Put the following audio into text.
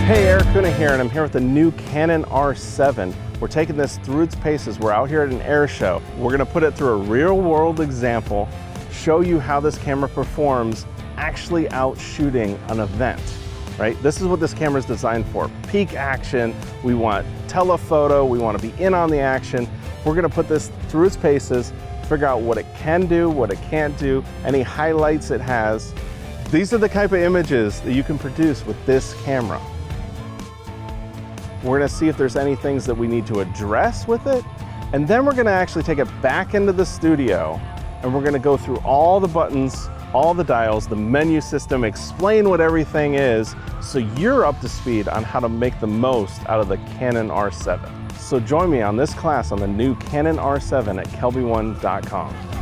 Hey, Erik, Kuna here, and I'm here with the new Canon R7. We're taking this through its paces. We're out here at an air show. We're gonna put it through a real-world example, show you how this camera performs actually out shooting an event, right? This is what this camera is designed for. Peak action, we want telephoto, we wanna be in on the action. We're gonna put this through its paces, figure out what it can do, what it can't do, any highlights it has. These are the type of images that you can produce with this camera. We're gonna see if there's any things that we need to address with it, and then we're gonna actually take it back into the studio, and we're gonna go through all the buttons, all the dials, the menu system, explain what everything is, so you're up to speed on how to make the most out of the Canon R7. So join me on this class on the new Canon R7 at kelby1.com.